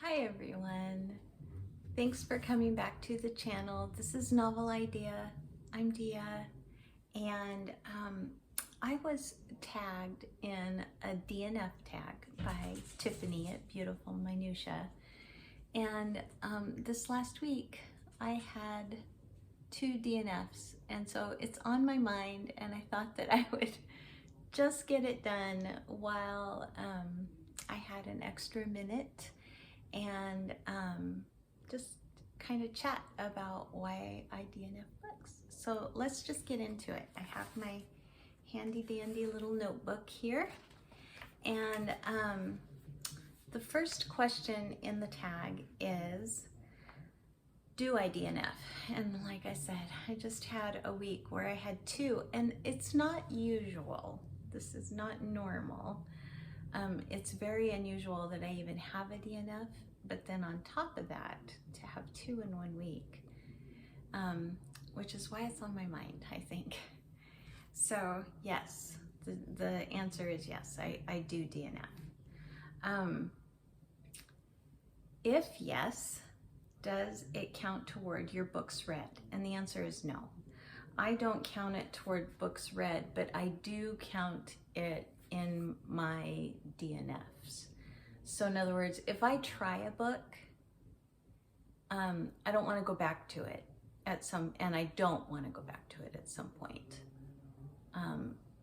Hi everyone. Thanks for coming back to the channel. This is Novel Idea. I'm Dia, and I was tagged in a DNF tag by Tiffany at Beautiful Minutia. And this last week I had 2 DNFs, and so it's on my mind, and I thought that I would just get it done while I had an extra minute and just kind of chat about why I DNF books. So let's just get into it. I have my handy dandy little notebook here, and the first question in the tag is, do I DNF? And like I said, I just had a week where I had 2, and it's not usual. This is not normal. It's very unusual that I even have a DNF, but then on top of that, to have 2 in 1 week, which is why it's on my mind, I think. So yes, the answer is yes, I do DNF. If yes, does it count toward your books read? And the answer is no. I don't count it toward books read, but I do count it in my DNFs. So in other words, if I try a book, I don't want to go back to it and I don't want to go back to it at some point.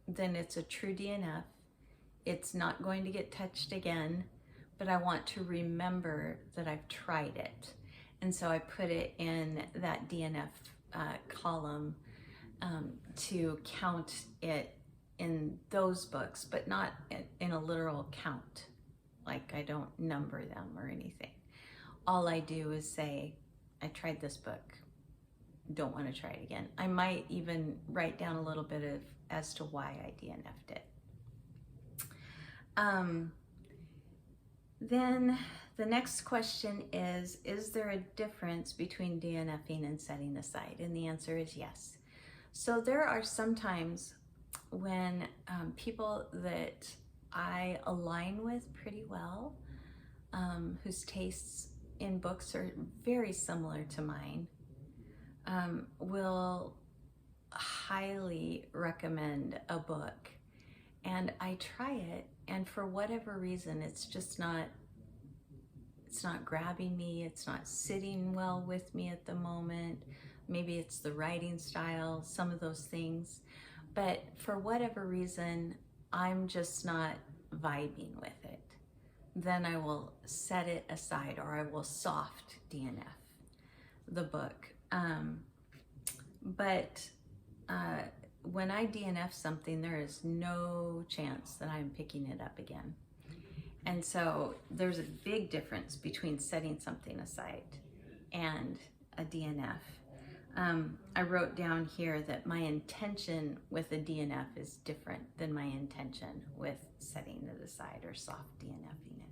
Then it's a true DNF. It's not going to get touched again, but I want to remember that I've tried it. And so I put it in that DNF column to count it in those books, but not in a literal count. Like I don't number them or anything. All I do is say, I tried this book, don't want to try it again. I might even write down a little bit of as to why I DNF'd it. Then the next question is there a difference between DNFing and setting aside? And the answer is yes. So there are some times when people that I align with pretty well, whose tastes in books are very similar to mine, will highly recommend a book, and I try it, and for whatever reason it's not grabbing me, it's not sitting well with me at the moment. Maybe it's the writing style, some of those things, but for whatever reason I'm just not vibing with it. Then I will set it aside, or I will soft DNF the book. But when I DNF something, there is no chance that I'm picking it up again. And so there's a big difference between setting something aside and a DNF. I wrote down here that my intention with a DNF is different than my intention with setting it aside or soft DNFing it.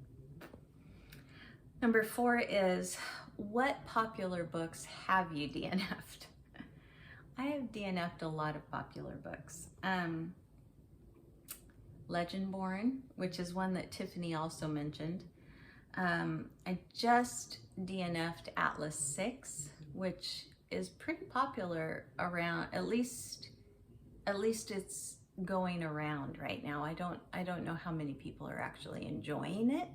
Number 4 is, what popular books have you DNF'd? I have DNF'd a lot of popular books. Legendborn, which is one that Tiffany also mentioned. I just DNF'd Atlas 6, which is pretty popular around, at least it's going around right now. I don't know how many people are actually enjoying it,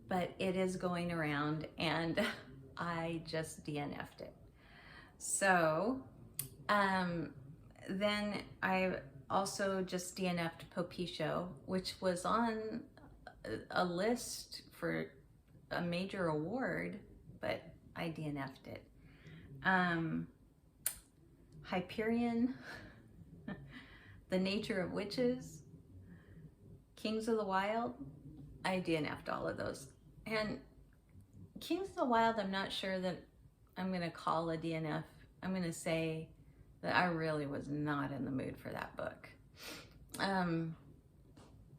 but it is going around, and I just DNF'd it. So then I also just DNF'd Popicio, which was on a list for a major award, but I DNF'd it. Hyperion, The Nature of Witches, Kings of the Wild, I DNF'd all of those. And Kings of the Wild, I'm not sure that I'm going to call a DNF. I'm going to say that I really was not in the mood for that book.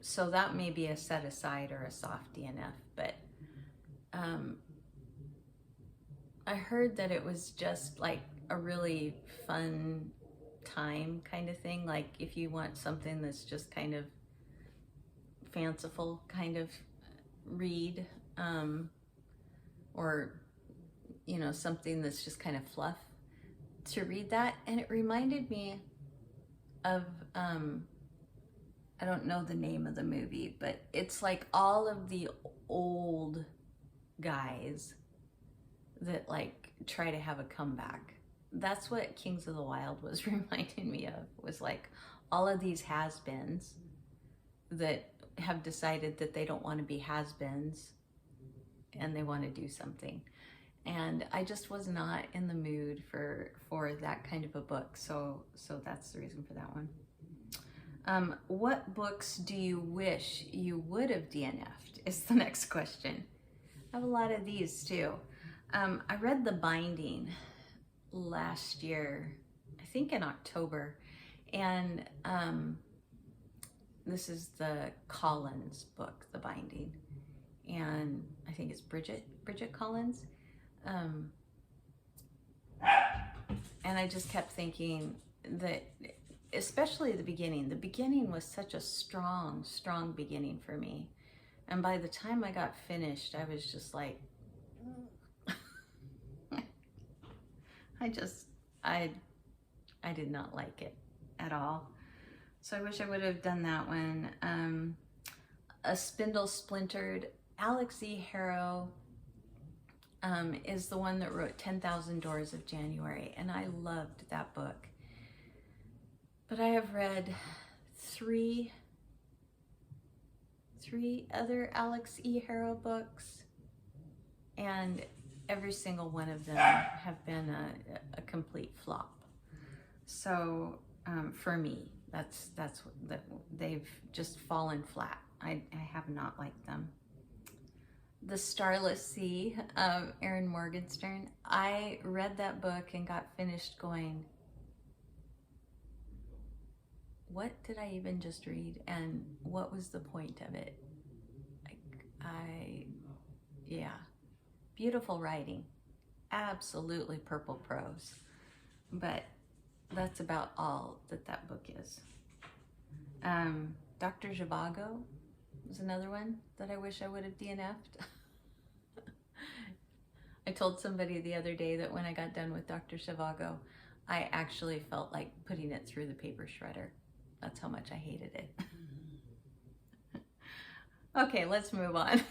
So that may be a set aside or a soft DNF, but I heard that it was just like a really fun time kind of thing. Like if you want something that's just kind of fanciful kind of read, or, you know, something that's just kind of fluff, to read that. And it reminded me of, I don't know the name of the movie, but it's like all of the old guys that like try to have a comeback. That's what Kings of the Wild was reminding me of, was like all of these has-beens that have decided that they don't want to be has-beens and they want to do something. And I just was not in the mood for that kind of a book. So that's the reason for that one. What books do you wish you would have DNF'd is the next question. I have a lot of these too. I read The Binding last year, I think in October, and this is the Collins book, The Binding, and I think it's Bridget Collins. And I just kept thinking that, especially the beginning was such a strong beginning for me. And by the time I got finished, I was just like, I did not like it at all. So I wish I would have done that one. A Spindle Splintered, Alex E. Harrow is the one that wrote 10,000 Doors of January, and I loved that book. But I have read three other Alex E. Harrow books, and every single one of them have been a complete flop. So for me, that's they've just fallen flat. I have not liked them. The Starless Sea of Erin Morgenstern. I read that book and got finished going, what did I even just read? And what was the point of it? Yeah. Beautiful writing. Absolutely purple prose. But that's about all that book is. Dr. Zhivago was another one that I wish I would have DNF'd. I told somebody the other day that when I got done with Dr. Zhivago, I actually felt like putting it through the paper shredder. That's how much I hated it. Okay, let's move on.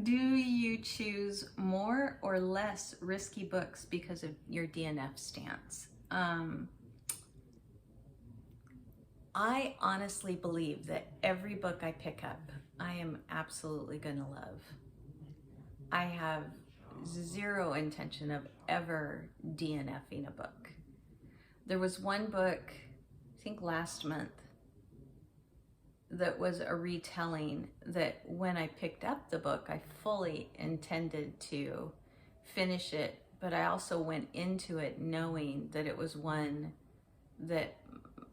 Do you choose more or less risky books because of your DNF stance? I honestly believe that every book I pick up, I am absolutely gonna love. I have zero intention of ever DNFing a book. There was one book, I think last month, that was a retelling that when I picked up the book, I fully intended to finish it, but I also went into it knowing that it was one that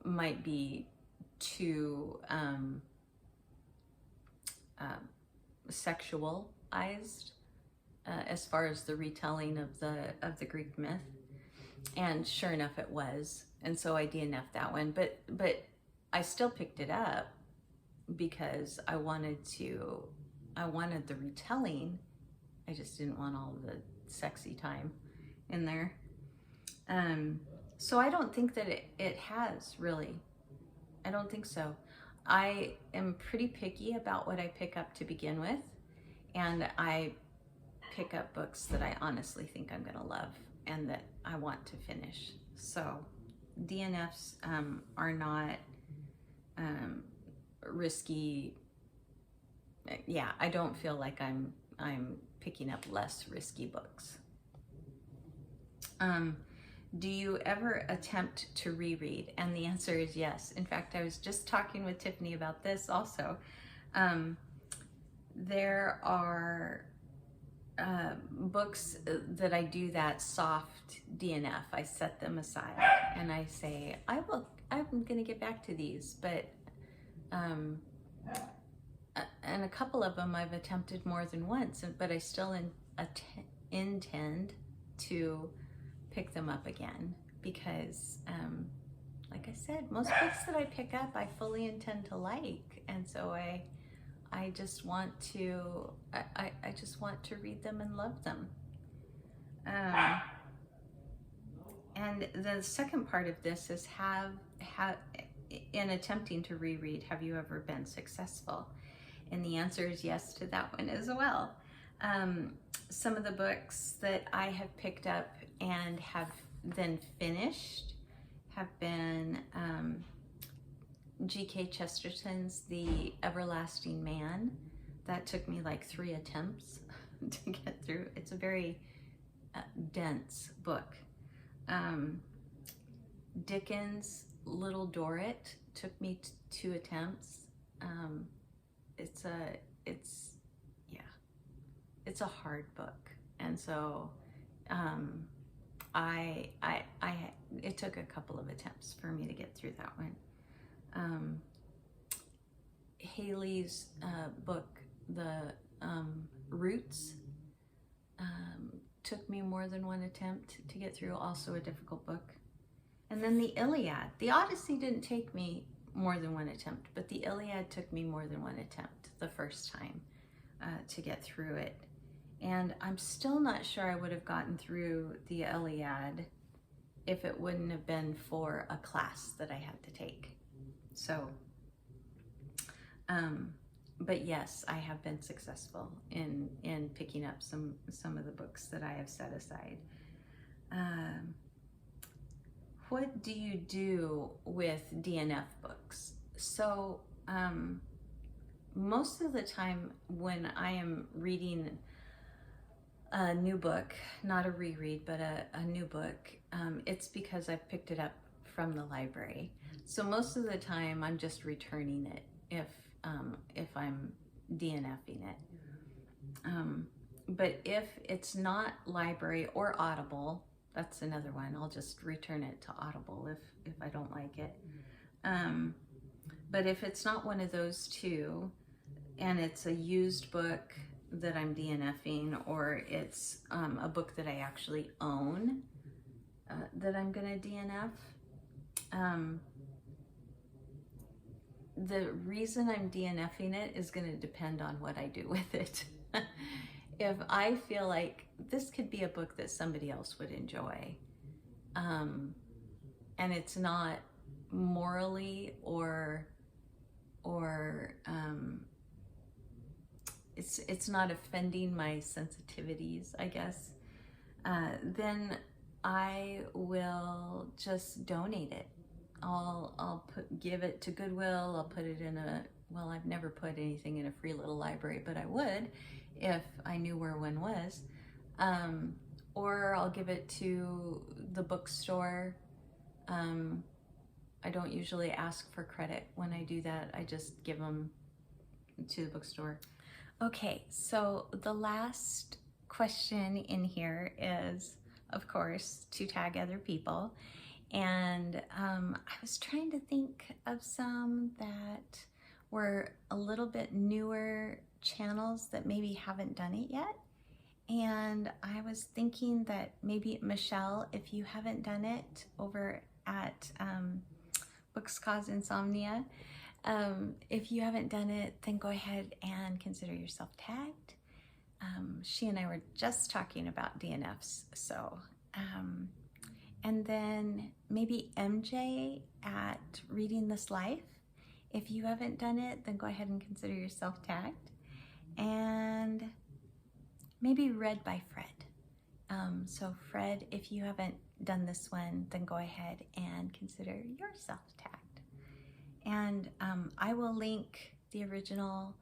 might be too sexualized as far as the retelling of the Greek myth. And sure enough, it was. And so I DNF'd that one, but I still picked it up because I wanted the retelling. I just didn't want all the sexy time in there. So I don't think that it has really. I don't think so. I am pretty picky about what I pick up to begin with, and I pick up books that I honestly think I'm gonna love and that I want to finish. So DNFs are not risky. Yeah, I don't feel like I'm picking up less risky books. Do you ever attempt to reread? And the answer is yes. In fact, I was just talking with Tiffany about this also. There are books that I do that soft DNF. I set them aside and I say, I'm gonna get back to these, but and a couple of them I've attempted more than once, but I still intend to pick them up again because like I said, most books that I pick up I fully intend to like, and so I just want to, I just want to read them and love them. And the second part of this is in attempting to reread, have you ever been successful? And the answer is yes to that one as well. Some of the books that I have picked up and have then finished have been G.K. Chesterton's The Everlasting Man. That took me like 3 attempts to get through. It's a very dense book. Dickens' Little Dorrit took me 2 attempts. It's a hard book, and so it took a couple of attempts for me to get through that one. Haley's book, The Roots, took me more than 1 attempt to get through, also a difficult book. And then the Iliad. The Odyssey didn't take me more than 1 attempt, but the Iliad took me more than 1 attempt the first time to get through it. And I'm still not sure I would have gotten through the Iliad if it wouldn't have been for a class that I had to take. So, but yes, I have been successful in picking up some of the books that I have set aside. What do you do with DNF books? So most of the time when I am reading a new book, not a reread, but a new book, it's because I've picked it up from the library. So most of the time I'm just returning it if I'm DNFing it. But if it's not library or Audible, that's another one, I'll just return it to Audible if I don't like it. But if it's not one of those two, and it's a used book that I'm DNFing, or it's a book that I actually own that I'm gonna DNF, the reason I'm DNFing it is gonna depend on what I do with it. If I feel like this could be a book that somebody else would enjoy, and it's not morally or it's not offending my sensitivities, I guess, then I will just donate it. I'll give it to Goodwill. I'll put it in well, I've never put anything in a free little library, but I would if I knew where one was. Or I'll give it to the bookstore. I don't usually ask for credit when I do that. I just give them to the bookstore. Okay, so the last question in here is, of course, to tag other people. And I was trying to think of some that were a little bit newer channels that maybe haven't done it yet. And I was thinking that maybe Michelle, if you haven't done it over at Books Cause Insomnia, if you haven't done it, then go ahead and consider yourself tagged. She and I were just talking about DNFs, so and then maybe MJ at Reading This Life. If you haven't done it, then go ahead and consider yourself tagged. And maybe Read by Fred. So Fred, if you haven't done this one, then go ahead and consider yourself tagged. And I will link the original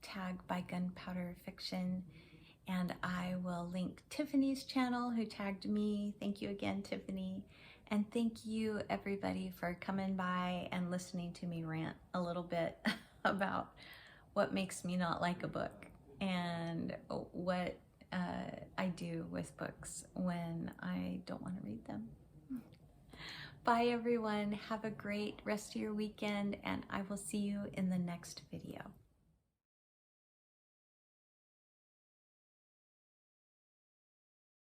tag by Gunpowder Fiction, and I will link Tiffany's channel who tagged me. Thank you again, Tiffany. And thank you everybody for coming by and listening to me rant a little bit about what makes me not like a book and what I do with books when I don't want to read them. Bye everyone, have a great rest of your weekend, and I will see you in the next video.